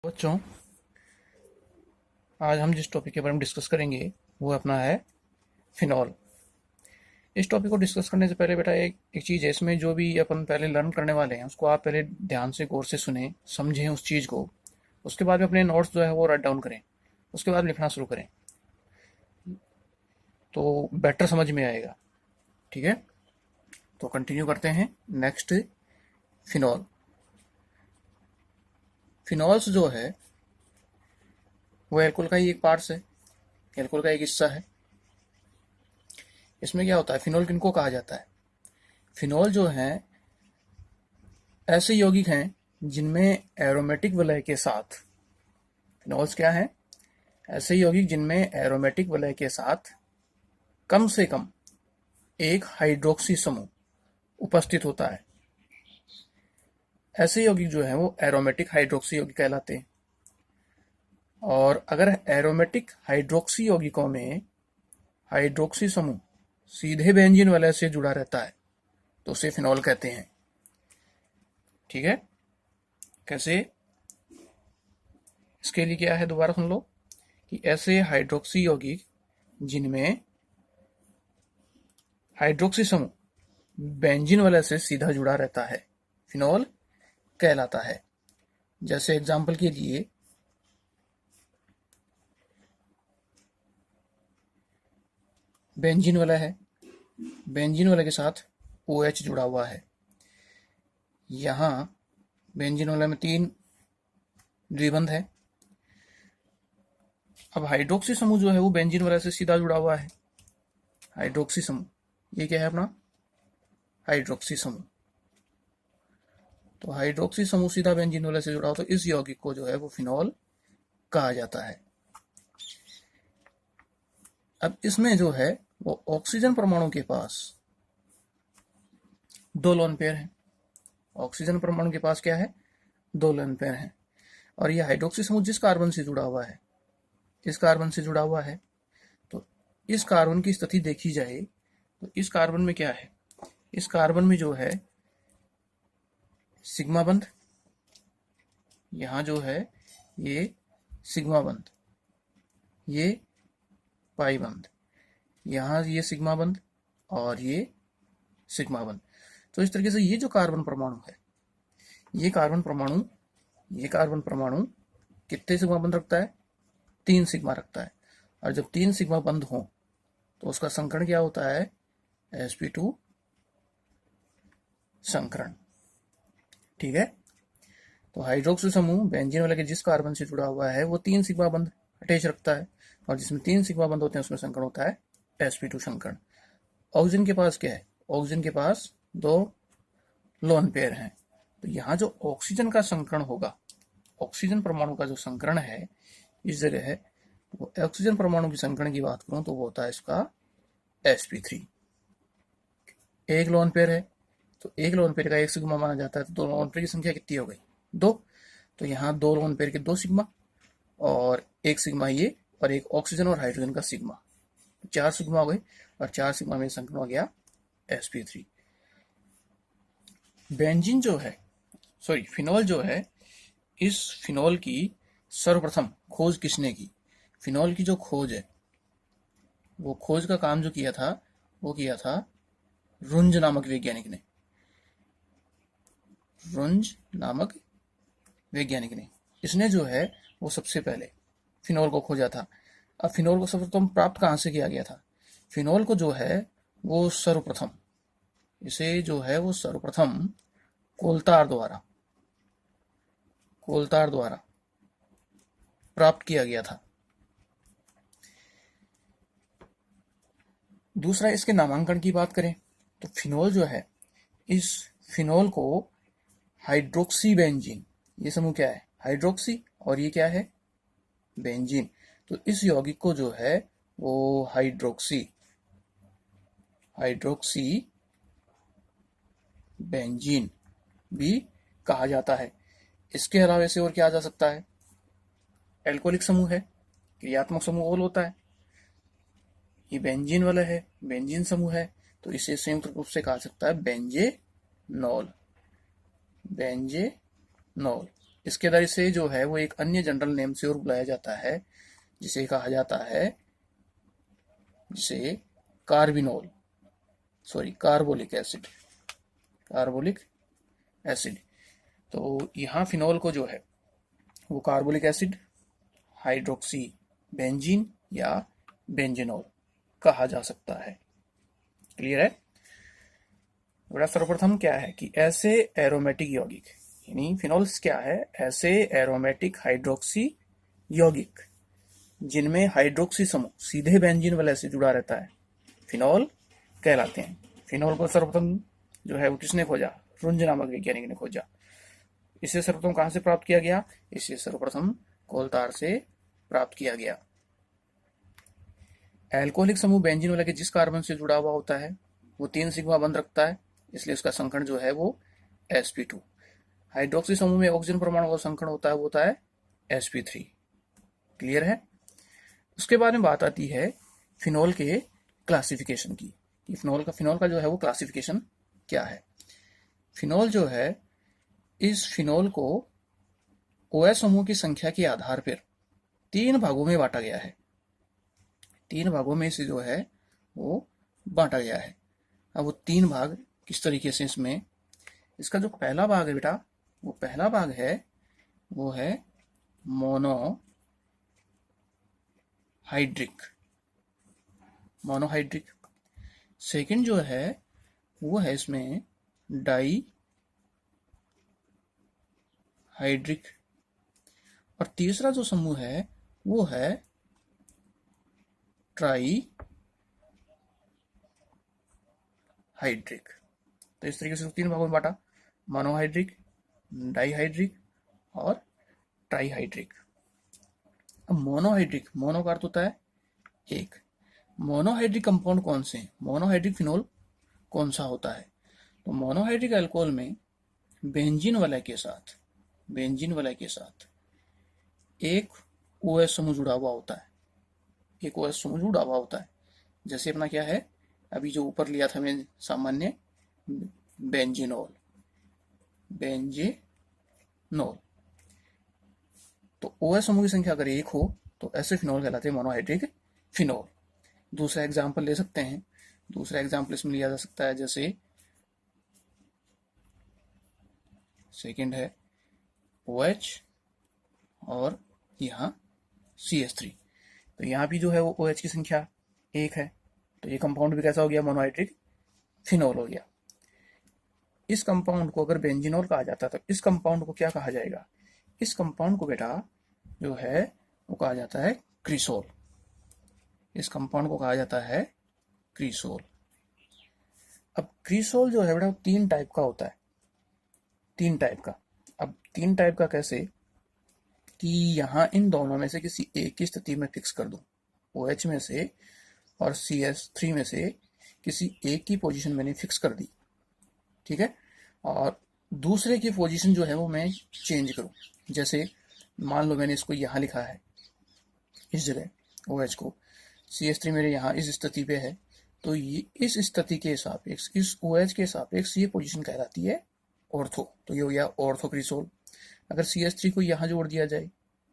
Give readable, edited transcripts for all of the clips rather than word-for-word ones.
बच्चों, आज हम जिस टॉपिक के बारे में डिस्कस करेंगे वो अपना है फिनॉल। इस टॉपिक को डिस्कस करने से पहले बेटा एक चीज़ है, इसमें जो भी अपन पहले लर्न करने वाले हैं उसको आप पहले ध्यान से गौर से सुने, समझें उस चीज़ को। उसके बाद में अपने नोट्स जो है वो राइट डाउन करें, उसके बाद लिखना शुरू करें तो बेटर समझ में आएगा। ठीक है, तो कंटिन्यू करते हैं। Next, phenol. फिनॉल्स जो है वो एल्कोहल का ही एक पार्ट्स है, एल्कोहल का एक हिस्सा है। इसमें क्या होता है, फिनॉल किनको कहा जाता है? फिनॉल जो है ऐसे यौगिक हैं जिनमें एरोमेटिक वलय के साथ, फिनॉल्स क्या हैं? ऐसे यौगिक जिनमें एरोमेटिक वलय के साथ कम से कम एक हाइड्रोक्सी समूह उपस्थित होता है। ऐसे यौगिक जो हैं वो एरोमेटिक हाइड्रोक्सी यौगिक कहलाते हैं। और अगर एरोमेटिक हाइड्रोक्सी यौगिकों में हाइड्रोक्सी समूह सीधे बेंजीन वलय से जुड़ा रहता है तो उसे फिनॉल कहते हैं। ठीक है, कैसे? इसके लिए क्या है, दोबारा सुन लो कि ऐसे हाइड्रोक्सी यौगिक जिनमें हाइड्रोक्सी समूह बेंजीन वलय से सीधा जुड़ा रहता है फिनॉल कहलाता है। जैसे एग्जांपल के लिए बेंजीन वलय है, बेंजीन वलय के साथ OH जुड़ा हुआ है। यहां बेंजीन वलय में 3 द्विबंध है। अब हाइड्रोक्सी समूह जो है वो बेंजीन वलय से सीधा जुड़ा हुआ है। हाइड्रोक्सी समूह, ये क्या है अपना? हाइड्रोक्सी समूह। तो हाइड्रोक्सी समूह सीधा बेंजीन वलय से जुड़ा हो तो इस यौगिक को जो है वो फिनॉल कहा जाता है। अब इसमें जो है वो ऑक्सीजन परमाणु के पास 2 लोन पेयर है। ऑक्सीजन परमाणु के पास क्या है? 2 लोन पेयर है। और ये हाइड्रोक्सी समूह जिस कार्बन से जुड़ा हुआ है, इस कार्बन से जुड़ा हुआ है, तो इस कार्बन की स्थिति देखी जाए तो इस कार्बन में क्या है? इस कार्बन में जो है सिग्मा बंध, यहां जो है ये सिग्मा बंध, ये पाई बंध, यहां ये सिग्मा बंध और ये सिग्मा बंध। तो इस तरीके से ये जो कार्बन परमाणु है, ये कार्बन परमाणु कितने सिग्मा बंध रखता है? 3 सिग्मा रखता है। और जब 3 सिग्मा बंध हो तो उसका संकरण क्या होता है? sp2 संकरण। ठीक है, तो हाइड्रोक्सी समूह बेंजीन वलय के जिस कार्बन से जुड़ा हुआ है वो 3 सिग्मा बंध अटैच रखता है, और जिसमें 3 सिग्मा बंध होते हैं उसमें संकरण होता है sp2 संकरण। ऑक्सीजन के पास क्या है? ऑक्सीजन के पास 2 लोन पेयर हैं। तो यहाँ जो ऑक्सीजन का संकरण होगा, ऑक्सीजन परमाणु का जो संकरण है इस जगह है, वो ऑक्सीजन परमाणु की संकरण की बात करूं तो वो होता है इसका sp3। एक लोन पेयर है तो एक लोन पेयर का 1 सिग्मा माना जाता है, तो 2 लोन पेयर की संख्या कितनी हो गई? 2। तो यहाँ 2 लोन पेयर के 2 सिग्मा और 1 सिग्मा ये, और एक ऑक्सीजन और हाइड्रोजन का सिग्मा, 4 सिग्मा हो गए, और 4 सिग्मा में संकरण हो गया sp3। बेंजीन जो है, सॉरी फिनॉल जो है, इस फिनॉल की सर्वप्रथम खोज किसने की? फिनॉल की जो खोज है, वो खोज का काम जो किया था वो किया था रुंज नामक वैज्ञानिक ने। रुंज नामक वैज्ञानिक ने, इसने जो है वो सबसे पहले फिनॉल को खोजा था। अब फिनॉल को सर्वप्रथम प्राप्त कहाँ से किया गया था? फिनॉल को जो है वो सर्वप्रथम, इसे जो है वो सर्वप्रथम कोलतार द्वारा प्राप्त किया गया था। दूसरा, इसके नामांकन की बात करें तो फिनॉल जो है, इस फिनॉल को हाइड्रोक्सी बेंजीन, ये समूह क्या है? हाइड्रोक्सी, और ये क्या है? बेंजीन। तो इस यौगिक को जो है वो हाइड्रोक्सी बेंजीन भी कहा जाता है। इसके अलावा इसे और क्या आ जा सकता है? एल्कोहलिक समूह है, क्रियात्मक समूह ओल होता है, ये बेंजीन वाला है, बेंजीन समूह है, तो इसे संयुक्त रूप से कहा सकता है बेंजेनॉल। इसके द्वारा से जो है वो एक अन्य जनरल नेम से और बुलाया जाता है, जिसे कहा जाता है, जिसे carbinol, sorry carbolic acid, carbolic acid. तो यहाँ फिनॉल को जो है वो कार्बोलिक एसिड, हाइड्रोक्सी बेंजीन या बेंजीनोल कहा जा सकता है। क्लियर है? बड़ा सर्वप्रथम क्या है कि ऐसे एरोमेटिक यौगिक, यानी फिनॉल्स क्या है, ऐसे एरोमेटिक हाइड्रोक्सी यौगिक जिनमें हाइड्रोक्सी समूह सीधे बेंजीन वाले से जुड़ा रहता है, फिनॉल कहलाते हैं। फिनॉल को सर्वप्रथम जो है वो किसने खोजा? रुंज नामक वैज्ञानिक ने खोजा। इसे सर्वप्रथम कहां से प्राप्त किया गया? इसे सर्वप्रथम कोलतार से प्राप्त किया गया। एल्कोहलिक समूह बेंजीन वाले के जिस कार्बन से जुड़ा हुआ होता है वो 3 सिग्मा बंध रखता है, इसलिए उसका संकरण जो है वो sp2। हाइड्रोक्सी समूह में ऑक्सीजन परमाणु का संकरण होता है, वो होता है sp3। क्लियर है? उसके बाद में बात आती है फिनॉल के क्लासिफिकेशन की, कि फिनॉल का जो है वो क्लासिफिकेशन क्या है। फिनॉल जो है, इस फिनॉल को OH समूह की संख्या के आधार पर 3 भागों में बांटा गया है। 3 भागों में से जो है वो बांटा गया है। अब वो 3 भाग किस तरीके से, इसमें इसका जो पहला भाग है बेटा, वो पहला भाग है वो है मोनोहाइड्रिक। सेकंड जो है वो है इसमें डाई हाइड्रिक, और तीसरा जो समूह है वो है ट्राई हाइड्रिक। तो इस तरीके से 3 भागों में बांटा, मोनोहाइड्रिक, डाईहाइड्रिक और ट्राईहाइड्रिक। अब मोनोहाइड्रिक, मोनो का अर्थ होता है एक। मोनोहाइड्रिक कंपाउंड कौन से हैं? मोनोहाइड्रिक फिनोल कौन सा होता है? तो मोनोहाइड्रिक अल्कोहल में बेंजीन वाले के साथ एक OH समूह जुड़ा हुआ होता है, एक OH समूह जुड़ा हुआ होता है। जैसे अपना क्या है, अभी जो ऊपर लिया था मैं सामान्य बेंजीनोल, तो OH समूह की संख्या अगर 1 हो तो ऐसे फिनोल कहलाते हैं मोनोहाइड्रिक फिनोल। दूसरा एग्जाम्पल ले सकते हैं, दूसरा एग्जाम्पल इसमें लिया जा सकता है, जैसे सेकंड है OH और यहाँ CH3। तो यहाँ भी जो है वो OH की संख्या 1 है, तो ये कंपाउंड भी कैसा हो गया? मोनोहाइड्रिक फिनोल हो गया। इस कंपाउंड को अगर बेंजीनोल कहा जाता तो इस कंपाउंड को क्या कहा जाएगा? इस कंपाउंड को बेटा जो है वो कहा जाता है क्रिसोल। इस कंपाउंड को कहा जाता है क्रिसोल। अब क्रिसोल जो है बेटा 3 टाइप का होता है, 3 टाइप का। अब 3 टाइप का कैसे कि यहाँ इन दोनों में से किसी एक की स्थिति में फिक्स कर दूं, OH में से और CH3 में से किसी एक की पोजीशन मैंने फिक्स कर दी, ठीक है, और दूसरे की पोजीशन जो है वो मैं चेंज करूं। जैसे मान लो मैंने इसको यहाँ लिखा है, इस जगह OH को, CH3 मेरे यहाँ इस स्थिति पे है, तो ये इस स्थिति के सापेक्ष, इस OH के सापेक्ष ये पोजीशन कहलाती है ऑर्थो। तो ये हो गया ऑर्थो क्रिसोल। अगर CH3 को यहाँ जोड़ दिया जाए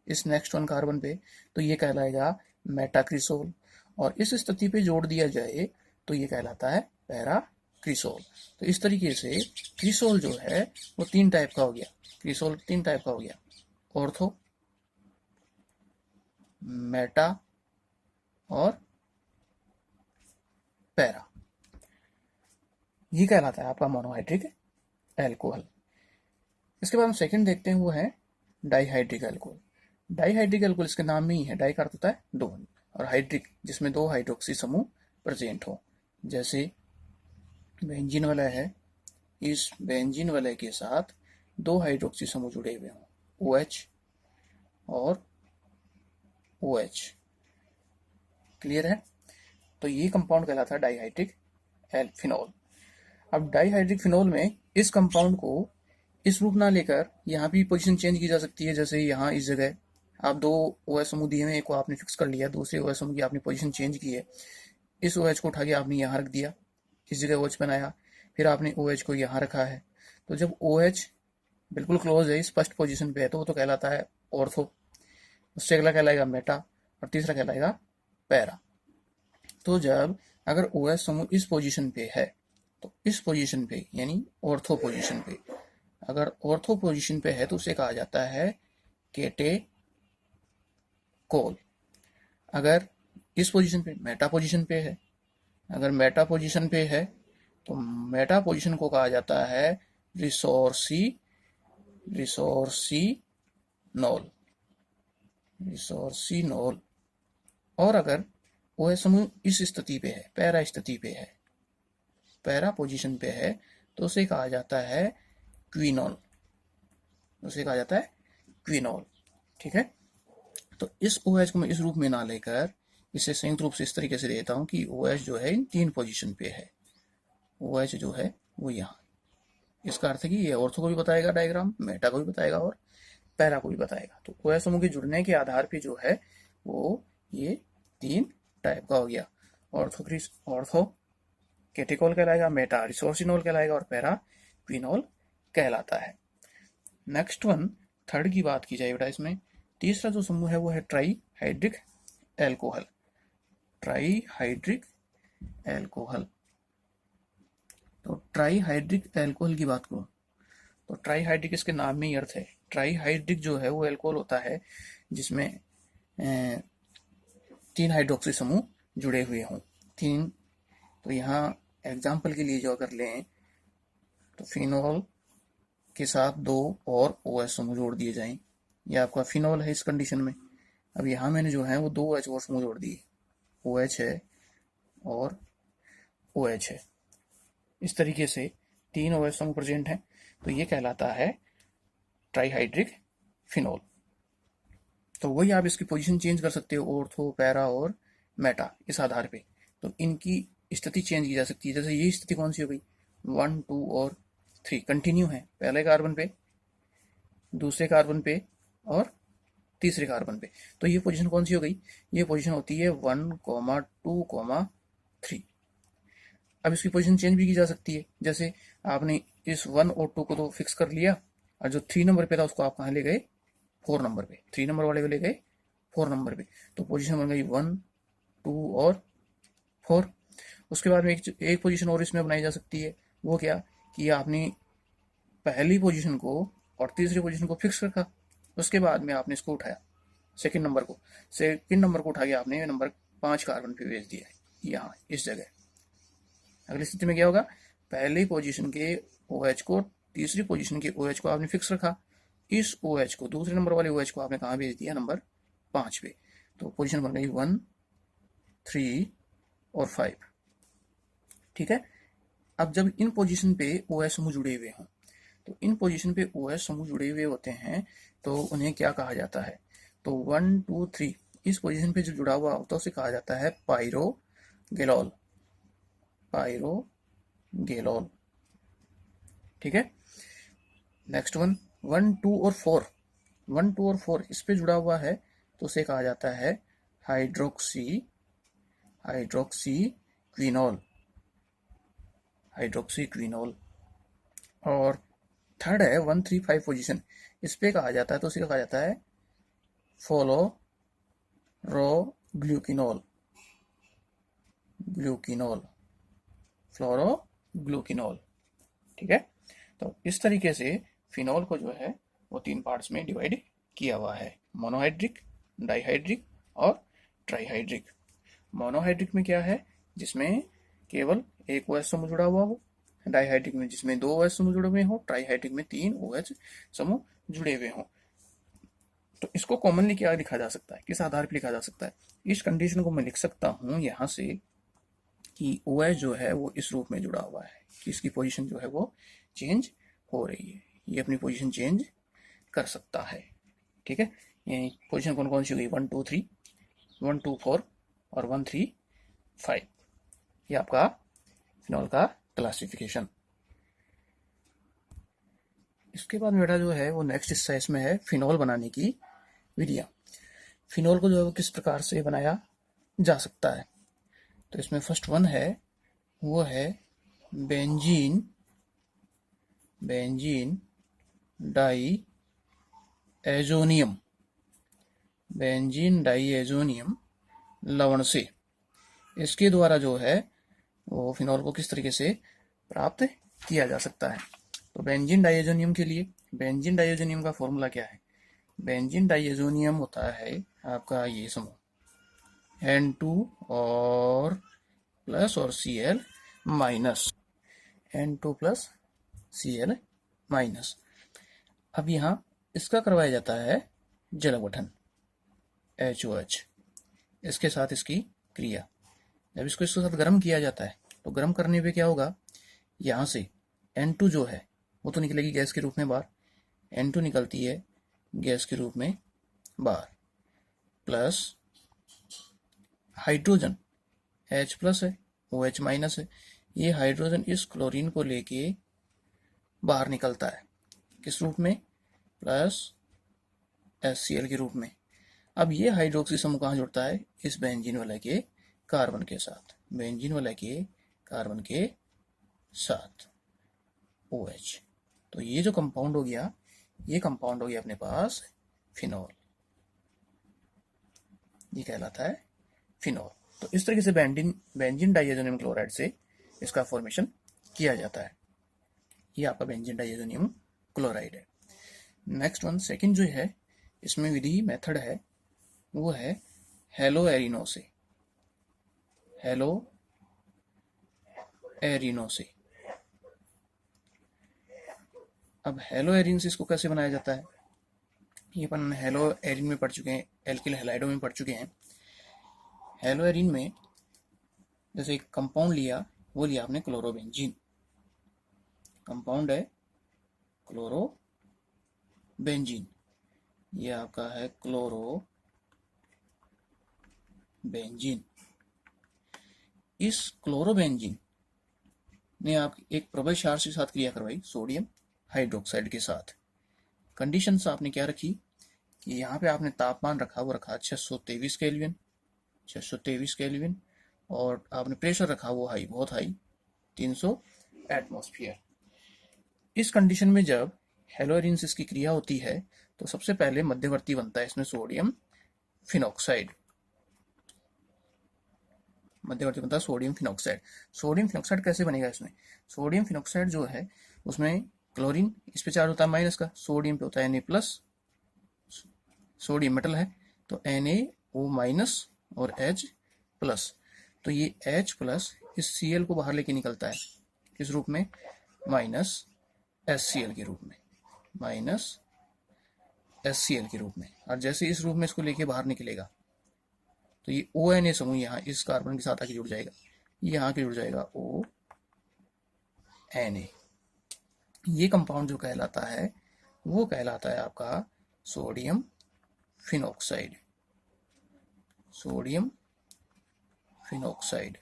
इस नेक्स्ट 1 कार्बन पे तो ये कहलाएगा मेटा क्रिसोल, और इस स्थिति पे जोड़ दिया जाए तो ये कहलाता है पैरा क्रिसोल। तो इस तरीके से क्रिसोल जो है वो 3 टाइप का हो गया। क्रिसोल 3 टाइप का हो गया, ऑर्थो, मेटा और पैरा। ये कहलाता है आपका मोनोहाइड्रिक एल्कोहल। इसके बाद हम सेकंड देखते हैं, वो है डाईहाइड्रिक एल्कोहल। डाईहाइड्रिक एल्कोहल इसके नाम में ही है, डाई का अर्थ होता है 2 और हाइड्रिक जिसमें 2 हाइड्रोक्सी समूह प्रेजेंट हो। जैसे बेंजीन वाला है, इस बेंजीन वाले के साथ 2 हाइड्रोक्सी समूह जुड़े हुए हों, OH और OH। क्लियर है? तो ये कंपाउंड कहलाता है डाईहाइड्रिक फिनोल। अब डाईहाइड्रिक फिनोल में इस कंपाउंड को इस रूप ना लेकर यहाँ भी पोजीशन चेंज की जा सकती है। जैसे यहाँ इस जगह आप 2 OH समूह दिए हैं, एक को आपने फिक्स कर लिया, दूसरे OH समूह की आपने पोजीशन चेंज की है। इस OH को उठा के आपने यहाँ रख दिया, इस जगह OH बनाया, फिर आपने OH को यहाँ रखा है। तो जब OH बिल्कुल क्लोज है, इस फर्स्ट पोजीशन पे है, तो वो तो कहलाता है ऑर्थो। उससे अगला कहलाएगा मेटा और तीसरा कहलाएगा पैरा। तो जब अगर OH समूह इस पोजीशन पे है तो इस पोजीशन पे यानी ऑर्थो पोजीशन पे, अगर ऑर्थो पोजीशन पे है तो उसे कहा जाता है केटेकोल। अगर इस पोजीशन पे मेटा पोजीशन पे है, अगर मेटा पोजीशन पे है तो मेटा पोजीशन को कहा जाता है रिसोर्सी रिसोर्सिनोल रिसोर्सिनोल। और अगर OH समूह इस स्थिति पे है, पैरा स्थिति पे है, पैरा पोजीशन पे है, तो उसे कहा जाता है क्विनोल, उसे कहा जाता है क्विनोल। ठीक है, तो इस OH को मैं इस रूप में ना लेकर इसे संयुक्त रूप से इस तरीके से देता हूं कि OH जो है इन तीन पोजीशन पे है। OH जो है वो यहाँ, इसका अर्थ है कि ये ऑर्थो को भी बताएगा डायग्राम, मेटा को भी बताएगा और पैरा को भी बताएगा। तो OH समूह के जुड़ने के आधार पे जो है वो ये तीन टाइप का हो गया। ऑर्थो केटिकोल कहलाएगा, मेटा रिसोर्सिनोल कहलाएगा और पैरा क्विनोल कहलाता है। नेक्स्ट वन, थर्ड की बात की जाए बेटा, इसमें तीसरा जो समूह है वो है ट्राईहाइड्रिक एल्कोहल। ट्राईहाइड्रिक एल्कोहल, तो ट्राईहाइड्रिक एल्कोहल की बात करूं तो ट्राईहाइड्रिक इसके नाम में ही अर्थ है। ट्राईहाइड्रिक जो है वो एल्कोहल होता है जिसमें तीन हाइड्रोक्सी समूह जुड़े हुए हों। तीन, तो यहाँ एग्जाम्पल के लिए जो अगर लें तो फिनोल के साथ दो और OH समूह जोड़ दिए जाएं। ये आपका फिनोल है इस कंडीशन में। अब यहाँ मैंने जो है वो दो OH और समूह जोड़ दिए, OH है और OH है। इस तरीके से तीन OH समूह प्रेजेंट हैं, तो ये कहलाता है ट्राईहाइड्रिक फिनोल। तो वही आप इसकी पोजीशन चेंज कर सकते हो, ऑर्थो, पैरा और मेटा, इस आधार पे। तो इनकी स्थिति चेंज की जा सकती है। जैसे ये स्थिति कौन सी हो गई, 1, 2 और 3 कंटिन्यू है, पहले कार्बन पे, दूसरे कार्बन पे और तीसरे कार्बन पे। तो ये पोजीशन कौन सी हो गई, ये पोजीशन होती है 1, 2, 3। अब इसकी पोजीशन चेंज भी की जा सकती है। जैसे आपने इस 1 और 2 को तो फिक्स कर लिया और जो 3 नंबर पे था उसको आप कहाँ ले गए, 4 नंबर पे, 3 नंबर वाले को ले गए 4 नंबर पे। तो पोजीशन बन गई 1, 2 और 4। उसके बाद में एक पोजीशन और इसमें बनाई जा सकती है, वो क्या कि आपने पहली पोजीशन को और तीसरी पोजीशन को फिक्स रखा, उसके बाद में आपने इसको उठाया, सेकंड नंबर को उठा के आपने नंबर 5 कार्बन पे भेज दिया यहाँ इस जगह। अगली स्थिति में क्या होगा, पहली पोजीशन के OH को तीसरी पोजीशन के OH को आपने फिक्स रखा, इस OH को, दूसरे नंबर वाले OH को आपने कहाँ भेज दिया, नंबर 5 पे। तो पोजीशन बन गई 1, 3 और 5। ठीक है, अब जब इन पोजीशन पे OH समूह जुड़े हुए हों, तो इन पोजीशन पे OH समूह जुड़े हुए होते हैं तो उन्हें क्या कहा जाता है, तो 1, 2, 3 इस पोजीशन पे जो जुड़ा हुआ होता है उसे कहा जाता है पाइरोगेनोल। पाइरोगेनोल। ठीक है, नेक्स्ट वन, 1, 2 और 4, 1, 2 और 4 इस पे जुड़ा हुआ है तो उसे कहा जाता है हाइड्रोक्सी क्विनोल। हाइड्रोक्सी क्विनोल। और थर्ड है 1, 3, 5 पोजीशन, इस पे कहा जाता है तो उसे कहा जाता है फ्लोरोग्लूकिनोल। फ्लोरोग्लूकिनोल। ठीक है, तो इस तरीके से फिनोल को जो है वो 3 पार्ट्स में डिवाइड किया हुआ है, मोनोहाइड्रिक, डाइहाइड्रिक और ट्राईहाइड्रिक। मोनोहाइड्रिक में क्या है, जिसमें केवल एक OH समूह जुड़ा हुआ हो, डाइहाइड्रिक में जिसमें 2 OH समूह जुड़े हुए हो, ट्राईहाइड्रिक में 3 OH समूह जुड़े हुए हों। तो इसको कॉमनली क्या लिखा जा सकता है, किस आधार पर लिखा जा सकता है, इस कंडीशन को मैं लिख सकता हूं यहां से कि OH जो है वो इस रूप में जुड़ा हुआ है कि इसकी पोजीशन जो है वो चेंज हो रही है, ये अपनी पोजीशन चेंज कर सकता है। ठीक है, ये पोजीशन कौन कौन सी हुई, 1, 2, 3, 1, 2, 4 और 1, 3, 5। ये आपका फिनोल का क्लासिफिकेशन। इसके बाद मेरा जो है वो नेक्स्ट हिस्सा इसमें है फिनोल बनाने की विधियां। फिनोल को जो है वो किस प्रकार से बनाया जा सकता है, तो इसमें फर्स्ट वन है वो है benzene diazonium, benzene diazonium लवण से, इसके द्वारा जो है वो फिनॉल को किस तरीके से प्राप्त किया जा सकता है। तो बेंजीन डाइएजोनियम के लिए बेंजीन डाइएजोनियम का फॉर्मूला क्या है? बेंजीन डाइएजोनियम होता है आपका ये समूह N2 और प्लस और Cl minus, N2 plus Cl minus. अब यहाँ इसका करवाया जाता है जल अपघटन HOH, इसके साथ इसकी क्रिया। जब इसको इसके साथ गर्म किया जाता है तो गर्म करने पे क्या होगा, यहाँ से N2 जो है वो तो निकलेगी गैस के रूप में बाहर, N2 निकलती है गैस के रूप में बाहर, प्लस हाइड्रोजन H प्लस है, OH माइनस है, ये हाइड्रोजन इस क्लोरीन को लेके बाहर निकलता है किस रूप में, प्लस HCl के रूप में। अब ये हाइड्रोक्सी समूह कहाँ जुड़ता है, इस बेंजीन वाले के कार्बन के साथ, बेंजीन वाले के कार्बन के साथ OH। तो ये जो कंपाउंड हो गया, ये कंपाउंड हो गया अपने पास फिनॉल, ये कहलाता है फिनॉल। तो इस तरीके से बेंजीन डाइएजोनियम क्लोराइड से इसका फॉर्मेशन किया जाता है। ये आपका बेंजीन डाइएजोनियम क्लोराइड है। नेक्स्ट वन सेकंड जो है, इसमें विधि मेथड है वो है हेलो एरिनो से, हेलो एरिनो से। अब हेलो एरिन से इसको कैसे बनाया जाता है, ये अपन हेलो एरिन में पढ़ चुके हैं, एल्किल हैलाइडो में पढ़ चुके हैं। हेलो एरिन में जैसे एक कंपाउंड लिया, वो लिया आपने क्लोरोबेंजीन, कंपाउंड है क्लोरोबेंजीन, ये आपका है क्लोरोबेंजीन। इस क्लोरोबेंजीन ने आप एक प्रबल क्षार के साथ क्रिया करवाई सोडियम हाइड्रोक्साइड के साथ। कंडीशंस आपने क्या रखी कि यहाँ पे आपने तापमान रखा, वो रखा 623 केल्विन, 623 केल्विन, और आपने प्रेशर रखा वो हाई, बहुत हाई, 300 एटमॉस्फेयर। इस कंडीशन में जब हेलोएरिन से इसकी क्रिया होती है तो सबसे पहले मध्यवर्ती बनता है इसमें सोडियम फिनॉक्साइड, मध्यवर्ती बनता है सोडियम फिनॉक्साइड। सोडियम फिनॉक्साइड कैसे बनेगा इसमें, सोडियम फिनॉक्साइड जो है उसमें क्लोरीन इस पे चार्ज होता है माइनस का, सोडियम पे होता है Na प्लस, सोडियम मेटल है तो NaO माइनस और H प्लस, तो ये H प्लस इस Cl को बाहर लेके निकलता है किस रूप में, माइनस HCl के रूप में, माइनस HCl के रूप में। और जैसे इस रूप में इसको लेके बाहर निकलेगा तो ये ONA समूह यहाँ इस कार्बन के साथ आके जुड़ जाएगा, यहाँ आके जुड़ जाएगा ONA। ये कंपाउंड जो कहलाता है वो कहलाता है आपका सोडियम फिनॉक्साइड, सोडियम फिनॉक्साइड।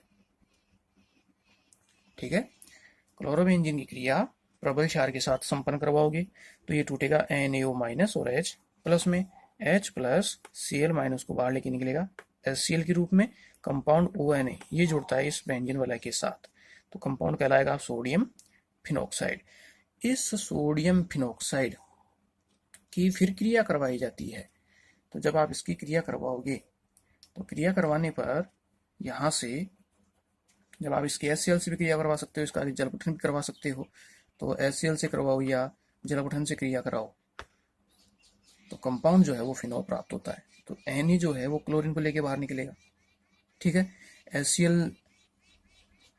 ठीक है, क्लोरोबेंजीन की क्रिया प्रबल क्षार के साथ संपन्न करवाओगे तो ये टूटेगा NaO माइनस और H प्लस में, H प्लस Cl माइनस को बाहर लेके निकलेगा HCl के रूप में, कंपाउंड ONA ये जुड़ता है इस बेंजीन वाला के साथ, तो कंपाउंड कहलाएगा सोडियम फिनॉक्साइड। इस सोडियम फिनॉक्साइड की फिर क्रिया करवाई जाती है, तो जब आप इसकी क्रिया करवाओगे तो क्रिया करवाने पर यहाँ से जब आप इसके HCl से भी क्रिया करवा सकते हो, इसका जल अपघटन भी करवा सकते हो, तो HCl से करवाओ या जल अपघटन से क्रिया कराओ तो कंपाउंड जो है वो फिनॉल प्राप्त होता है। तो Na जो है वो क्लोरीन को लेके बाहर निकलेगा। ठीक है, HCl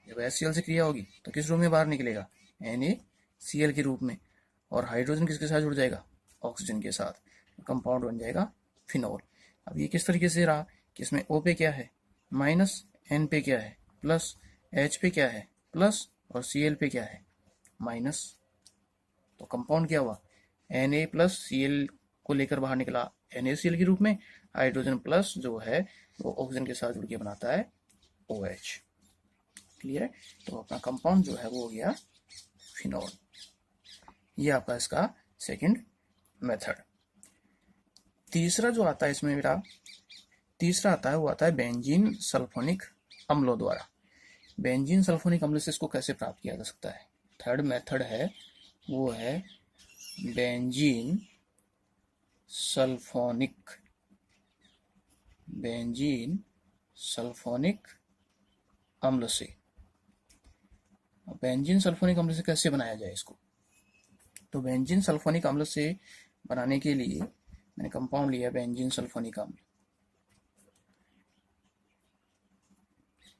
जब HCl से क्रिया होगी तो किस रूप में बाहर निकलेगा, NaCl के रूप में, और हाइड्रोजन किसके साथ जुड़ जाएगा, ऑक्सीजन के साथ, कंपाउंड बन जाएगा फिनॉल। अब ये किस तरीके से रहा कि इसमें O पे क्या है माइनस, N पे क्या है प्लस, H पे क्या है प्लस, और Cl पे क्या है माइनस, तो कंपाउंड क्या हुआ, Na प्लस Cl को लेकर बाहर निकला NaCl के रूप में, हाइड्रोजन प्लस जो है वो ऑक्सीजन के साथ जुड़ के बनाता है OH। क्लियर, तो अपना कंपाउंड जो है वो हो गया फिनॉल। ये आपका इसका सेकंड मेथड। तीसरा जो आता है इसमें मेरा, तीसरा आता है वो आता है बेंजीन सल्फोनिक अम्लों द्वारा। बेंजीन सल्फोनिक अम्ल से इसको कैसे प्राप्त किया जा सकता है, थर्ड मेथड है वो है बेंजीन सल्फोनिक, बेंजीन सल्फोनिक अम्ल से। बेंजीन सल्फोनिक अम्ल से कैसे बनाया जाए इसको? तो बेंजीन सल्फोनिक अम्ल से बनाने के लिए मैंने कंपाउंड लिया बेंजीन सल्फोनिक अम्ल,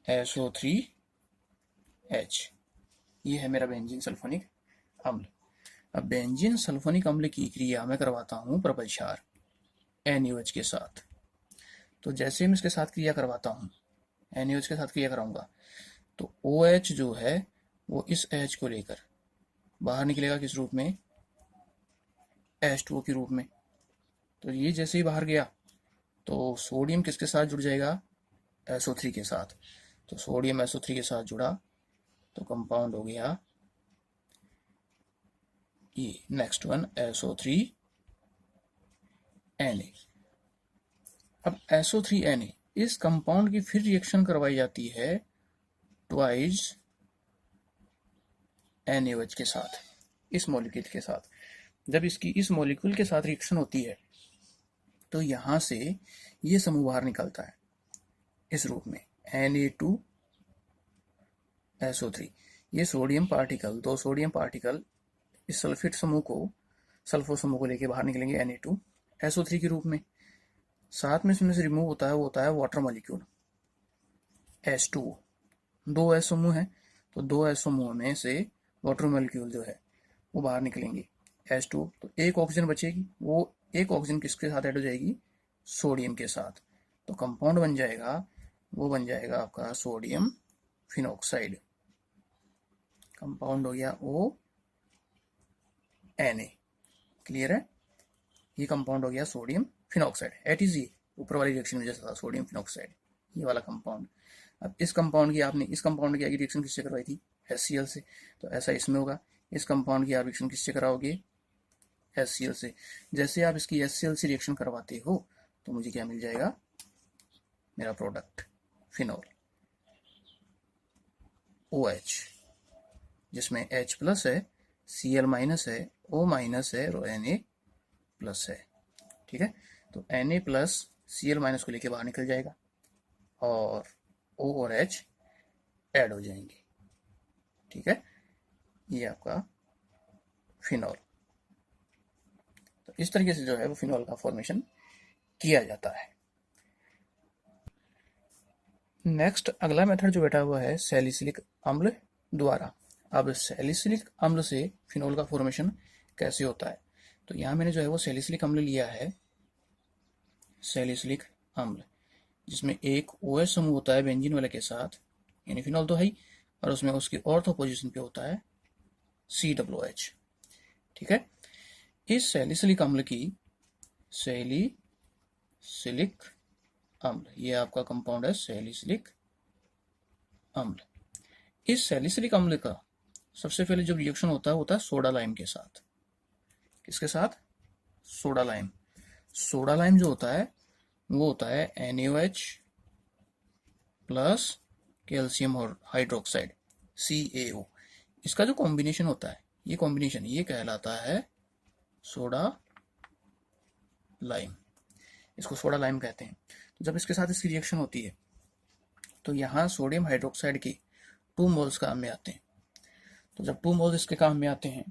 SO3H, ये है मेरा बेंजीन सल्फोनिक अम्ल। अब बेंजीन सल्फोनिक अम्ल की क्रिया मैं करवाता हूं प्रबल क्षार NaOH के साथ। तो जैसे मैं इसके साथ क्रिया करवाता हूं, NaOH के साथ क्रिया कराऊंगा, तो OH जो है वो इस H को लेकर बाहर निकलेगा किस रूप में? H2O के रूप में। तो ये जैसे ही बाहर गया तो सोडियम किसके साथ जुड़ जाएगा? SO3 के साथ। तो सोडियम SO3 के साथ जुड़ा तो कंपाउंड हो गया ये नेक्स्ट वन SO3Na। अब SO3Na इस कंपाउंड की फिर रिएक्शन करवाई जाती है ट्वाइस NaOH के साथ, इस मॉलिक्यूल के साथ। जब इसकी इस मॉलिक्यूल के साथ रिएक्शन होती है तो यहां से ये समूह बाहर निकलता है इस रूप में Na2SO3। ये सोडियम पार्टिकल, दो सोडियम पार्टिकल इस सल्फेट समूह को, सल्फो समूह को लेके बाहर निकलेंगे Na2SO3 के रूप में। साथ में इसमें से रिमूव होता है, वो होता है वाटर मॉलिक्यूल H2O। दो S समूह है तो दो S समूह में से वाटर मॉलिक्यूल जो है वो बाहर निकलेंगे H2O। तो एक ऑक्सीजन बचेगी, वो एक ऑक्सीजन किसके साथ ऐड हो जाएगी? सोडियम के साथ। तो कंपाउंड बन जाएगा, वो बन जाएगा आपका सोडियम फिनॉक्साइड। कंपाउंड हो गया ONa। क्लियर है? ये कंपाउंड हो गया सोडियम फिनॉक्साइड। एट इज ये ऊपर वाली रिएक्शन में जैसा था सोडियम फिनॉक्साइड, ये वाला कंपाउंड। अब इस कंपाउंड की आपने, इस कंपाउंड की आगे रिएक्शन किससे करवाई थी? HCl से। तो ऐसा इसमें होगा। इस कंपाउंड की आप रिएक्शन किससे कराओगे? HCl से। जैसे आप इसकी HCl से रिएक्शन करवाते हो तो मुझे क्या मिल जाएगा? मेरा प्रोडक्ट फिनॉल OH, जिसमें H प्लस है, Cl माइनस है, O माइनस है और Na प्लस है। ठीक है, तो Na प्लस Cl माइनस को लेके बाहर निकल जाएगा और O और H ऐड हो जाएंगे। ठीक है, ये आपका फिनॉल। तो इस तरीके से जो है वो फिनॉल का फॉर्मेशन किया जाता है। नेक्स्ट अगला मेथड जो बैठा हुआ है सैलिसिलिक अम्ल द्वारा। अब सैलिसिलिक अम्ल से फिनॉल का फॉर्मेशन कैसे होता है? तो यहाँ मैंने जो है वो सैलिसिलिक अम्ल लिया है, सैलिसिलिक अम्ल, जिसमें एक OH समूह होता है बेंजीन वाले के साथ, यानी फिनॉल तो है ही, और उसमें उसकी ऑर्थो पोजीशन पे होता है COOH। ठीक है, इस सैलिसिलिक अम्ल की, सैलिसिलिक अम्ल, ये आपका कंपाउंड है सैलिसिलिक अम्ल। इस सैलिसिलिक अम्ल का सबसे पहले जो रिएक्शन होता है सोडा लाइम के साथ। किसके साथ? Soda lime. सोडा लाइम जो होता है वो होता है NaOH प्लस कैल्शियम और हाइड्रोक्साइड CaO। इसका जो कॉम्बिनेशन होता है, ये कॉम्बिनेशन ये कहलाता है सोडा लाइम। इसको सोडा लाइम कहते हैं। तो जब इसके साथ इसकी रिएक्शन होती है तो यहाँ सोडियम हाइड्रोक्साइड के 2 मोल्स काम में आते हैं। तो जब 2 मोल्स इसके काम में आते हैं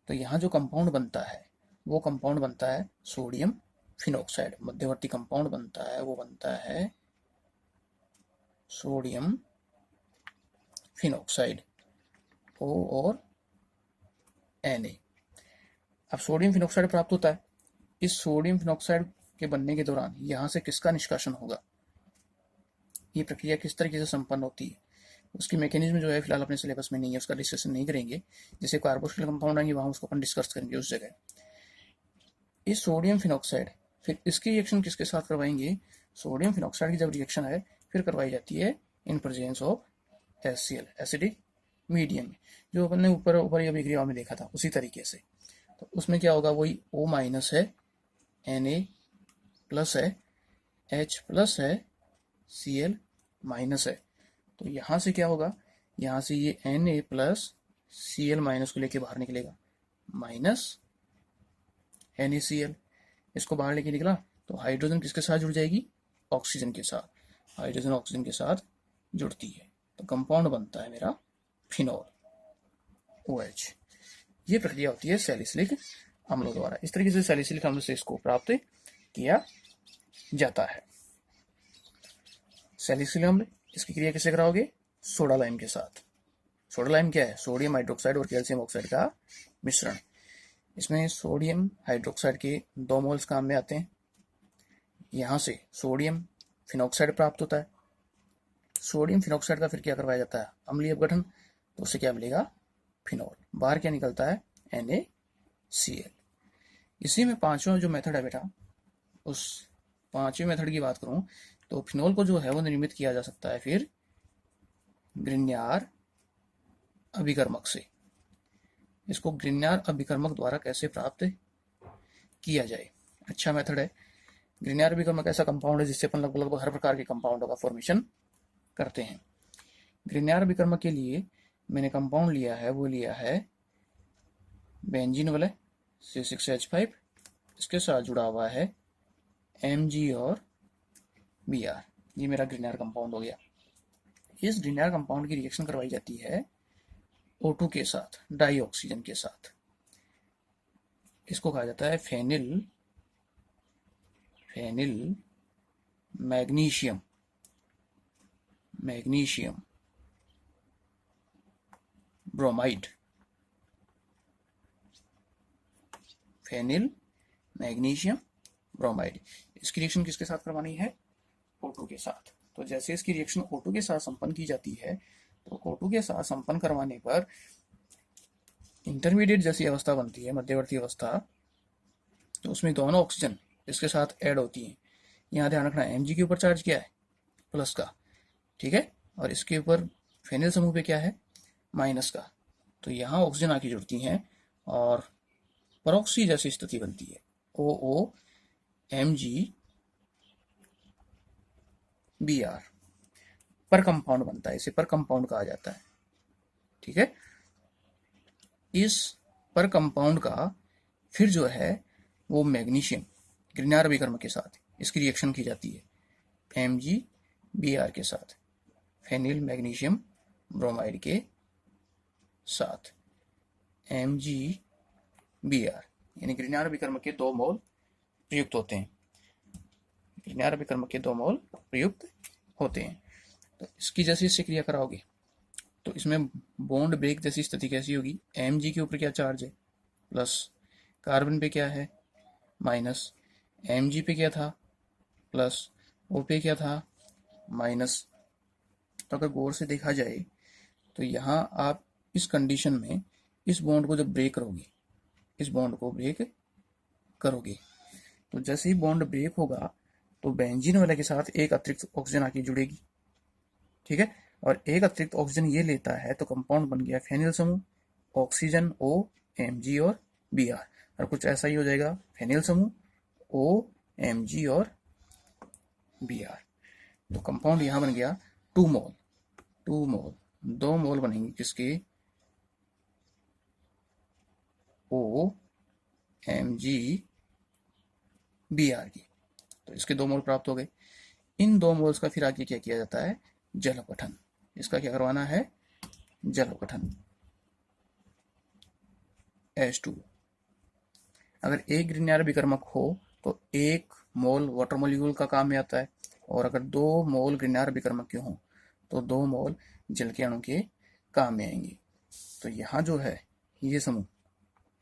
तो यहाँ जो कंपाउंड बनता है वो कंपाउंड बनता है सोडियम फिनॉक्साइड। मध्यवर्ती कंपाउंड बनता है वो बनता है सोडियम फिनॉक्साइड, O और Na। अब सोडियम फिनॉक्साइड प्राप्त होता है। इस सोडियम फिनॉक्साइड के बनने के दौरान यहाँ से किसका निष्कासन होगा? ये प्रक्रिया किस तरीके से संपन्न होती है? उसकी मैकेनिज्म जो है फिलहाल अपने सिलेबस में नहीं है, उसका डिस्कशन नहीं करेंगे। जैसे कार्बोक्सिल कंपाउंड आएंगे वहां उसको अपन डिस्कस करेंगे उस जगह। इस सोडियम फिनॉक्साइड फिर इसकी रिएक्शन किसके साथ करवाएंगे? सोडियम फिनॉक्साइड की जब रिएक्शन है फिर करवाई जाती है in presence of HCl, acidic medium में, जो अपन ने ऊपर अभी क्रिया में देखा था उसी तरीके से। तो उसमें क्या होगा? वही O माइनस है, Na प्लस है, H प्लस है, Cl माइनस है। तो यहाँ से क्या होगा? यहाँ से ये Na प्लस Cl माइनस को लेके बाहर निकलेगा, माइनस NaCl। इसको बाहर लेके निकला तो हाइड्रोजन किसके साथ जुड़ जाएगी? ऑक्सीजन के साथ। हाइड्रोजन ऑक्सीजन के साथ जुड़ती है तो कंपाउंड बनता है मेरा फिनॉल, OH। ये प्रक्रिया होती है सैलिसिलिक अम्लों द्वारा। इस तरीके से सैलिसिलिक अम्ल से इसको प्राप्त किया जाता है। सैलिसिलिक अम्ल, इसकी क्रिया कैसे कराओगे? सोडा लाइम के साथ। सोडा लाइम क्या है? सोडियम हाइड्रोक्साइड और कैल्शियम ऑक्साइड का मिश्रण। इसमें सोडियम हाइड्रोक्साइड के 2 मोल्स काम में आते हैं। यहाँ से सोडियम फिनॉक्साइड प्राप्त होता है। सोडियम फिनॉक्साइड का फिर क्या करवाया जाता है? अम्लीय अपघटन। तो उससे क्या मिलेगा? फिनॉल। बाहर क्या निकलता है? NaCl। इसी में पांचवा जो मेथड है बेटा, उस पांचवें मेथड की बात करूं तो फिनॉल को जो है वो निर्मित किया जा सकता है फिर ग्रिग्नार अभिकर्मक से। इसको ग्रिग्नार अभिकर्मक द्वारा कैसे प्राप्त किया जाए? अच्छा मेथड है। ग्रिग्नार अभिकर्मक ऐसा कंपाउंड है जिससे अपन लगभग हर प्रकार के कंपाउंडों का फॉर्मेशन करते हैं। ग्रिग्नार अभिकर्मक के लिए मैंने कंपाउंड लिया है, वो लिया है बेंजीन वाले C6H5। इसके साथ जुड़ा हुआ है Mg और Br। ये मेरा ग्रिग्नार कंपाउंड हो गया। इस ग्रिग्नार कंपाउंड की रिएक्शन करवाई जाती है O2 के साथ, डाई ऑक्सीजन के साथ। इसको कहा जाता है phenyl magnesium bromide. Phenyl magnesium bromide. इसकी रिएक्शन किसके साथ करवानी है? O2 के साथ। तो जैसे इसकी रिएक्शन O2 के साथ संपन्न की जाती है तो O2 के साथ संपन्न करवाने पर इंटरमीडिएट जैसी अवस्था बनती है, मध्यवर्ती अवस्था। तो उसमें दोनों ऑक्सीजन इसके साथ ऐड होती हैं। यहाँ ध्यान रखना, Mg के ऊपर चार्ज क्या है? प्लस का, ठीक है। और इसके ऊपर फेनिल समूह पे क्या है? माइनस का। तो यहाँ ऑक्सीजन आके जुड़ती हैं और परऑक्सी जैसी स्थिति बनती है। OOMgBr पर कंपाउंड बनता है। इसे पर कंपाउंड कहा जाता है, ठीक है। इस पर कंपाउंड का फिर जो है वो मैग्नीशियम ग्रिग्नार अभिकर्मक के साथ इसकी रिएक्शन की जाती है MgBr के साथ, फेनिल मैग्नीशियम ब्रोमाइड के साथ MgBr, यानी ग्रिग्नार अभिकर्मक के 2 मोल प्रयुक्त होते हैं। ग्रिग्नार अभिकर्मक के 2 मोल प्रयुक्त होते हैं। तो इसकी जैसे इससे क्रिया कराओगे तो इसमें बॉन्ड ब्रेक जैसी स्थिति कैसी होगी? Mg के ऊपर क्या चार्ज है? प्लस। कार्बन पे क्या है? माइनस। Mg पे क्या था? प्लस। O पे क्या था? माइनस। तो अगर गौर से देखा जाए तो यहाँ आप इस कंडीशन में इस बॉन्ड को जब ब्रेक करोगे, इस बॉन्ड को ब्रेक करोगे तो जैसे ही बॉन्ड ब्रेक होगा तो बेंजीन वाले के साथ एक अतिरिक्त ऑक्सीजन आके जुड़ेगी, ठीक है। और एक अतिरिक्त ऑक्सीजन ये लेता है तो कंपाउंड बन गया फेनिल समूह, ऑक्सीजन O, Mg और Br। और कुछ ऐसा ही हो जाएगा, फेनिल समूह O, Mg और Br। तो कंपाउंड यहां बन गया 2 मोल। 2 मोल बनेंगे किसके? O, Mg, Br की। तो इसके 2 मोल प्राप्त हो गए। इन 2 मोल्स का फिर आगे क्या किया जाता है? जल अपघटन। इसका क्या करवाना है? जल अपघटन, H2। अगर एक ग्रिग्नार अभिकर्मक हो तो 1 मोल वाटर मॉलिक्यूल का काम में आता है, और अगर 2 मोल ग्रिग्नार अभिकर्मक के हों तो 2 मोल जल के अणु के काम में आएंगे। तो यहाँ जो है ये समूह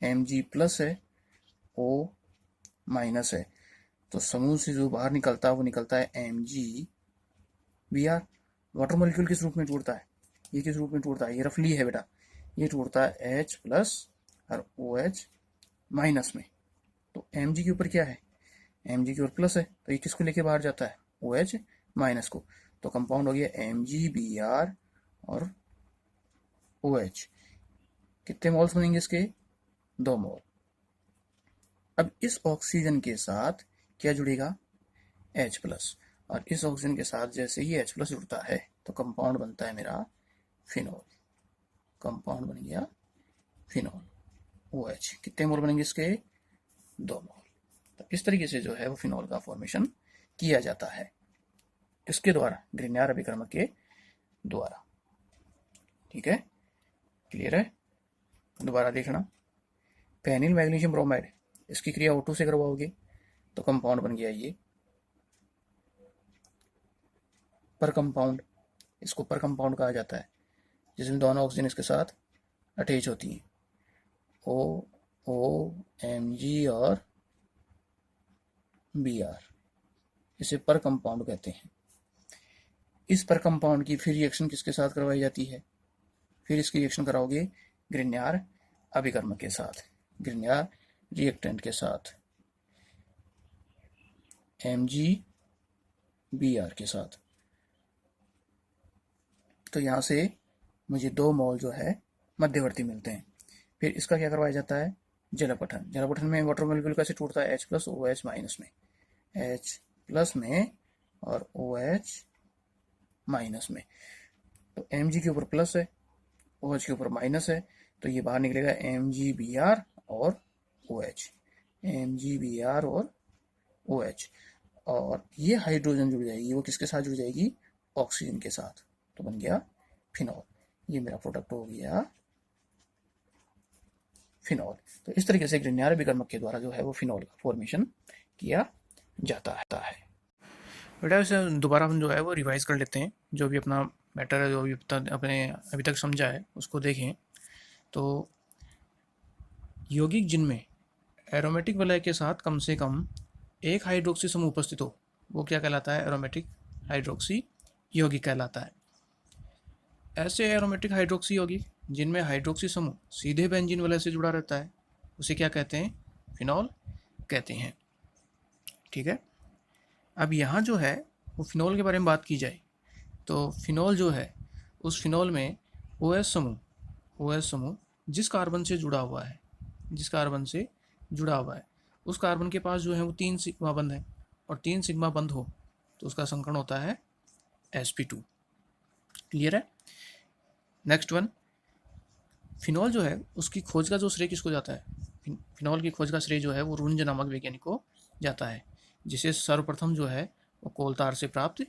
Mg प्लस है, O माइनस है। तो समूह से जो बाहर निकलता है वो निकलता है MgBr। वाटर मॉलिक्यूल किस रूप में टूटता है? ये किस रूप में टूटता है? ये रफली है बेटा, ये टूटता है H प्लस और OH माइनस में। तो Mg के ऊपर क्या है? Mg के ऊपर प्लस है, तो ये किसको लेके बाहर जाता है? OH माइनस को। तो कंपाउंड हो गया MgBr और OH। कितने मोल्स बनेंगे इसके? 2 मोल। अब इस ऑक्सीजन के साथ क्या जुड़ेगा? H plus. और इस ऑक्सीजन के साथ जैसे ही H प्लस जुड़ता है तो कंपाउंड बनता है मेरा फिनॉल। कंपाउंड बन गया फिनॉल, OH। कितने मोल बनेंगे इसके? 2 मोल। तो इस तरीके से जो है वो फिनॉल का फॉर्मेशन किया जाता है, किसके द्वारा? ग्रिग्नार्ड अभिकर्मक के द्वारा। ठीक है, क्लियर है? दोबारा देखना, फेनिल मैग्नीशियम ब्रोमाइड, इसकी क्रिया O2 से करवाओगे तो कंपाउंड बन गया ये पर कंपाउंड, इसको पर कंपाउंड कहा जाता है, जिसमें दोनों ऑक्सीजन इसके साथ अटैच होती हैं, OMG और Br, इसे पर कंपाउंड कहते हैं। इस पर कंपाउंड की फिर रिएक्शन किसके साथ करवाई जाती है? फिर इसकी रिएक्शन कराओगे ग्रिग्नार्ड अभिकर्मक के साथ, ग्रिग्नार्ड रिएक्टेंट के साथ, MgBr के साथ। तो यहाँ से मुझे 2 मोल जो है मध्यवर्ती मिलते हैं। फिर इसका क्या करवाया जाता है? जल अपठन। जल अपठन में वाटर मॉलिक्यूल कैसे टूटता है? H+ OH- में, H+ में और OH- में। तो Mg के ऊपर प्लस है, OH के ऊपर माइनस है, तो ये बाहर निकलेगा MgBr और OH, MgBr और OH, और ये हाइड्रोजन जुड़ जाएगी, वो किसके साथ जुड़ जाएगी? ऑक्सीजन के साथ, तो बन गया फिनॉल। ये मेरा प्रोडक्ट हो गया फिनॉल। तो इस तरीके से ग्रिग्नार्ड अभिकर्मक के द्वारा जो है वो फिनॉल का फॉर्मेशन किया जाता है। बेटा इसे दोबारा हम जो है वो रिवाइज कर लेते हैं, जो भी अपना मैटर है, जो भी अपने अभी तक समझा है उसको देखें। तो यौगिक जिनमें एरोमेटिक वलय के साथ कम से कम एक हाइड्रोक्सी समूह उपस्थित हो, वो क्या कहलाता है? एरोमेटिक हाइड्रोक्सी यौगिक कहलाता है। ऐसे एरोमेटिक हाइड्रोक्सी यौगिक जिनमें हाइड्रोक्सी समूह सीधे बेंजीन वलय से जुड़ा रहता है, उसे क्या कहते हैं? फिनॉल कहते हैं। ठीक है, अब यहाँ जो है वो फिनॉल के बारे में बात की जाए तो फिनॉल जो है, उस फिनॉल में OH समूह जिस कार्बन से जुड़ा हुआ है, उस कार्बन के पास जो है वो 3 सिग्मा बंध है, और 3 सिग्मा बंध हो तो उसका संकरण होता है sp2। क्लियर है? नेक्स्ट वन, फिनॉल जो है उसकी खोज का जो श्रेय किसको जाता है? फिनॉल की खोज का श्रेय जो है वो रुंज नामक वैज्ञानिक को जाता है, जिसे सर्वप्रथम जो है वो कोलतार से प्राप्त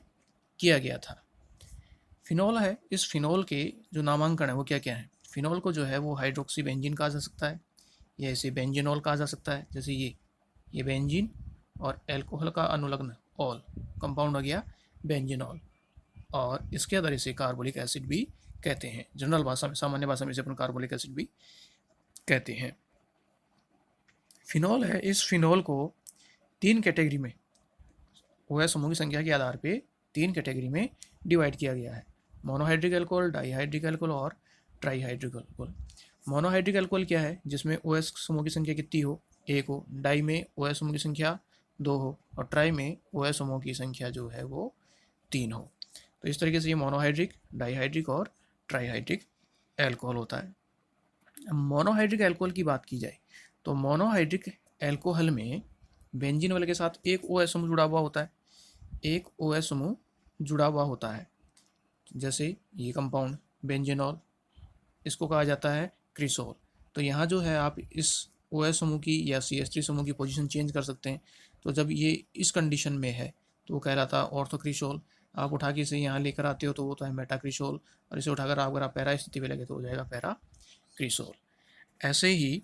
किया गया था। फिनॉल है, इस फिनॉल के जो नामांकन है वो क्या क्या है? फिनॉल को जो है वो हाइड्रोक्सी बेंजीन कहा जा सकता है, या इसे बेंजीनॉल कहा जा सकता है, जैसे ये बेंजीन और एल्कोहल का अनुलग्न ऑल कंपाउंड हो गया बेंजीनॉल, और इसके अंदर इसे कार्बोलिक एसिड भी कहते हैं। जनरल भाषा में, सामान्य भाषा में इसे अपन कार्बोलिक एसिड भी कहते हैं। फिनॉल है, इस फिनॉल को 3 कैटेगरी में, OH समूह की संख्या के आधार पे 3 कैटेगरी में डिवाइड किया गया है: मोनोहाइड्रिक अल्कोहल, डाईहाइड्रिक अल्कोहल और ट्राईहाइड्रिक अल्कोहल। मोनोहाइड्रिक अल्कोहल क्या है? जिसमें OH समूह की संख्या कितनी हो? 1 हो। डाई में OH समूह की संख्या 2 हो, और ट्राई में OH समूह की संख्या जो है वो 3 हो। तो इस तरीके से ये मोनोहाइड्रिक, डाईहाइड्रिक और ट्राईहाइड्रिक एल्कोहल होता है। मोनोहाइड्रिक एल्कोहल की बात की जाए तो मोनोहाइड्रिक एल्कोहल में बेंजीन वाले के साथ एक OH समूह जुड़ा हुआ होता है, जुड़ा हुआ होता है। जैसे ये कंपाउंड बेंजीनॉल, इसको कहा जाता है क्रिसोल। तो यहाँ जो है आप इस OH समूह की या CH3 समूह की पोजीशन चेंज कर सकते हैं। तो जब ये इस कंडीशन में है तो वो कहलाता है ऑर्थोक्रिसोल। आप उठा के इसे यहाँ लेकर आते हो तो वो तो है मेटाक्रिसोल, और इसे उठाकर अगर आप पैरा स्थिति में लगे तो हो जाएगा पैरा क्रिसोल। ऐसे ही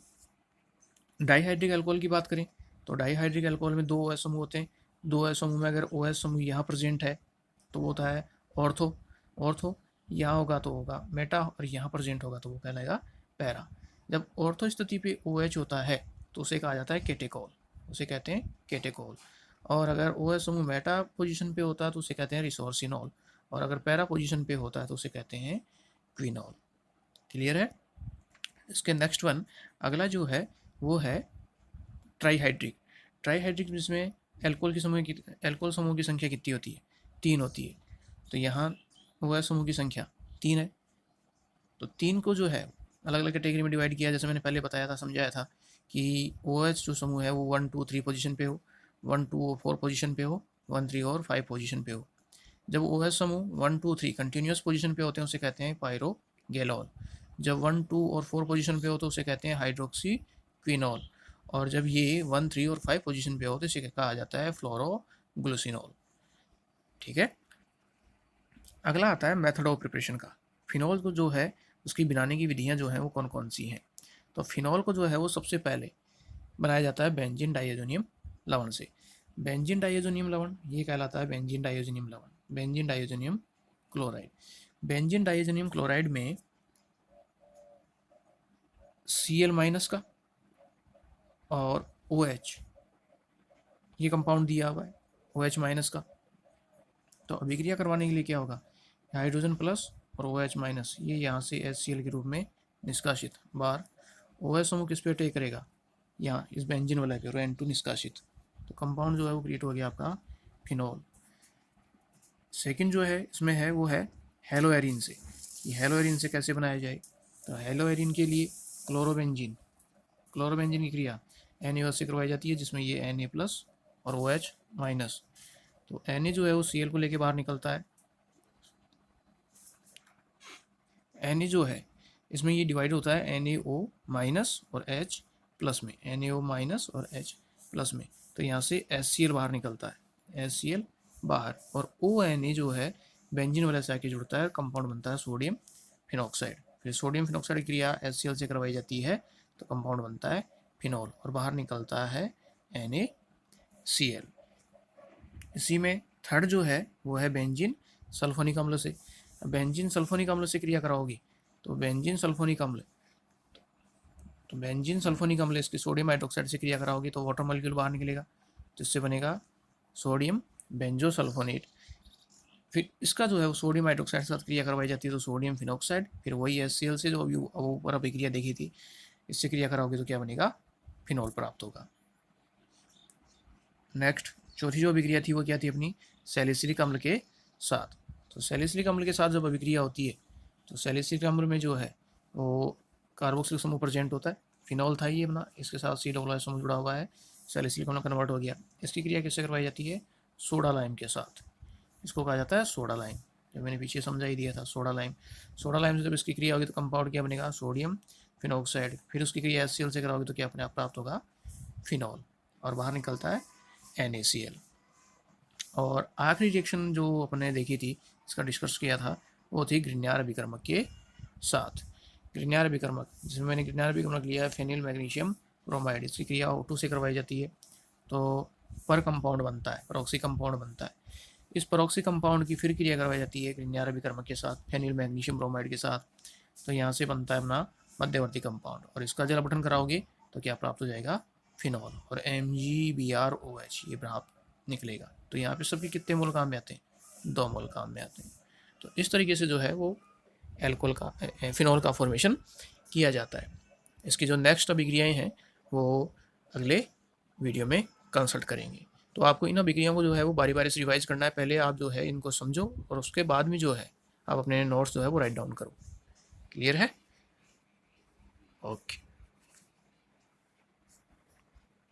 डाईहाइड्रिक अल्कोहल की बात करें तो डाईहाइड्रिक अल्कोहल में 2 OH समूह होते हैं। 2 OH समूह में अगर OH समूह यहाँ प्रेजेंट है तो वो होता है ऑर्थो, यहाँ होगा तो होगा मेटा, और यहाँ प्रेजेंट होगा तो वो कहलाएगा पैरा। जब ऑर्थो स्थिति पे OH होता है तो उसे कहा जाता है केटेकोल, उसे कहते हैं केटेकोल। और अगर OH समूह मेटा पोजीशन पे होता है तो उसे कहते हैं रिसोर्सिनॉल, और अगर पैरा पोजीशन पे होता है तो उसे कहते हैं क्विनॉल। क्लियर है? इसके नेक्स्ट वन, अगला जो है वो है ट्राईहाइड्रिक, जिसमें एल्कोहल समूह की संख्या कितनी होती है? 3 होती है। तो यहाँ OH समूह की संख्या 3 है, तो 3 को जो है अलग अलग कैटेगरी में डिवाइड किया, जैसे मैंने पहले बताया था, समझाया था कि OH जो समूह है वो 1, 2, 3 पोजीशन पे हो, 1, 2 और 4 पोजीशन पे हो, 1, 3 और 5 पोजीशन पे हो। जब OH समूह 1, 2, 3 कंटिन्यूस पोजीशन पे होते हैं उसे कहते हैं पायरोगेलॉल। जब 1, 2 और 4 पोजीशन पे हो तो उसे कहते हैं हाइड्रोक्सी क्विनॉल। और जब ये 1, 3 और 5 पोजीशन पे हो तो इसे कहा जाता है फ्लोरोग्लूसिनोल। ठीक है। अगला आता है मेथड ऑफ प्रिपरेशन का। फिनॉल को जो है उसकी बनाने की विधियां जो हैं वो कौन कौन सी हैं। तो फिनॉल को जो है वो सबसे पहले बनाया जाता है बेंजीन डाइएजोनियम लवण से। बेंजीन डाइएजोनियम लवण ये कहलाता है बेंजीन डाइएजोनियम लवण, benzene diazonium chloride. Benzene diazonium chloride में Cl- का और OH ये कंपाउंड दिया हुआ है, OH- का। तो अभिक्रिया करवाने के लिए क्या होगा, हाइड्रोजन प्लस और OH- ये यहाँ से HCl के रूप में निष्कासित, बार OH समूह किस पे अटैक करेगा, यहाँ इस बेंजीन वाला पे, और N2 निष्कासित। तो कंपाउंड जो है वो क्रिएट हो गया आपका फिनॉल। सेकंड जो है इसमें है वो है हेलोएरिन से। ये हेलोएरिन से कैसे बनाया जाए, तो हेलोएरिन के लिए क्लोरोबेंजीन, क्लोरोबेंजीन की क्रिया NaOH से करवाई जाती है, जिसमें ये Na+ और OH-। तो Na जो है वो Cl को लेके बाहर निकलता है। Na जो है इसमें ये डिवाइड होता है NaO- और H+ में, NaO- और H+ में। तो यहाँ से HCl बाहर निकलता है, HCl बाहर, और ONA जो है बेंजीन वाले से आके जुड़ता है, कंपाउंड बनता है सोडियम फिनॉक्साइड। फिर सोडियम फिनॉक्साइड की क्रिया HCl से करवाई जाती है तो कंपाउंड बनता है फिनॉल, और बाहर निकलता है NaCl। इसी में थर्ड जो है वो है बेंजीन सल्फोनिक अम्ल से। बेंजीन सल्फोनिक अम्ल से क्रिया कराओगी तो बेंजीन सल्फोनिक अम्ल, तो बेंजीन सल्फोनिक अम्ल इसकी सोडियम हाइड्रोक्साइड से क्रिया कराओगी तो वाटर मॉलिक्यूल बाहर निकलेगा, जिससे बनेगा सोडियम बेंजोसल्फोनेट। फिर इसका जो है वो सोडियम हाइड्रोक्साइड के साथ क्रिया करवाई जाती है तो सोडियम फिनॉक्साइड। फिर वही HCl से जो अभी ऊपर अभिक्रिया देखी थी, इससे क्रिया कराओगे तो क्या बनेगा, फिनॉल प्राप्त होगा। नेक्स्ट चौथी जो अभिक्रिया थी वो क्या थी अपनी, सैलिसिलिक अम्ल के साथ। तो सैलिसिलिक अम्ल के साथ जब अभिक्रिया होती है तो सैलिसिलिक अम्ल में जो है वो कार्बोक्सिलिक समूह प्रेजेंट होता है, फिनॉल था ये अपना, इसके साथ C समूह जुड़ा हुआ है, सैलिसिलिक अम्ल कन्वर्ट हो गया। इसकी क्रिया किससे करवाई जाती है, सोडा लाइम के साथ, इसको कहा जाता है सोडा लाइम, जो मैंने पीछे समझा ही दिया था, सोडा लाइम। सोडा लाइम से जब इसकी क्रिया होगी तो कंपाउंड क्या बनेगा, सोडियम फिनॉक्साइड। फिर उसकी क्रिया HCl से कराओगे तो क्या अपने आप प्राप्त होगा, फिनॉल, और बाहर निकलता है NaCl। और आखिरी रिएक्शन जो अपने देखी थी, इसका डिस्कस किया था, वो थी ग्रिग्नार्ड अभिकर्मक के साथ। ग्रिग्नार्ड अभिकर्मक, जिसमें मैंने ग्रिग्नार्ड अभिकर्मक लिया है फेनिल मैग्नीशियम ब्रोमाइड, इसकी क्रिया O2 से करवाई जाती है तो पर कंपाउंड बनता है, परऑक्सी कंपाउंड बनता है। इस परऑक्सी कंपाउंड की फिर क्रिया करवाई जाती है ग्रिग्नार्ड अभिकर्मक के साथ फेनिल मैग्नीशियम ब्रोमाइड के साथ, तो यहाँ से बनता है अपना मध्यवर्ती कंपाउंड, और इसका जल अपठन कराओगे तो क्या प्राप्त हो जाएगा, फिनॉल, और MgBrOH ये प्राप्त निकलेगा। तो यहाँ पे सबके कितने मोल काम में आते हैं, 2 मोल काम में आते हैं। तो इस तरीके से जो है वो एल्कोहल का, फिनॉल का फॉर्मेशन किया जाता है। इसकी जो नेक्स्ट अभिक्रियाएँ हैं वो अगले वीडियो में कंसल्ट करेंगे। तो आपको इन अभिक्रियाओं को जो है वो बारी बारी से रिवाइज करना है, पहले आप जो है इनको समझो और उसके बाद में जो है आप अपने नोट्स जो है वो राइट डाउन करो। क्लियर है, ओके।